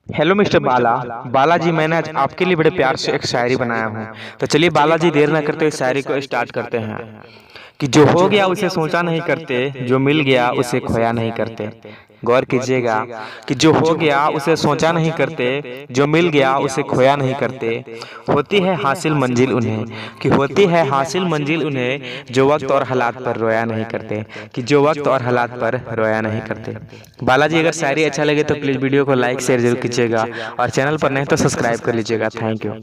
Hello mister Balaji, मैंने आज आपके लिए बड़े प्यार से एक शायरी बनाया हूँ। तो चलिए बालाजी, देर न करते हुए शायरी को स्टार्ट करते हैं। कि जो हो गया उसे सोचा नहीं करते, जो मिल गया उसे खोया नहीं करते। गौर कीजिएगा कि जो हो गया उसे सोचा नहीं करते, जो मिल गया उसे खोया नहीं करते। होती है हासिल मंजिल उन्हें, कि होती है हासिल मंजिल उन्हें, जो वक्त और हालात पर रोया नहीं करते। कि जो वक्त और हालात पर रोया नहीं करते। बालाजी, अगर शायरी अच्छा लगे तो प्लीज़ वीडियो को लाइक शेयर जरूर कीजिएगा, और चैनल पर नहीं तो सब्सक्राइब कर लीजिएगा। Thank you.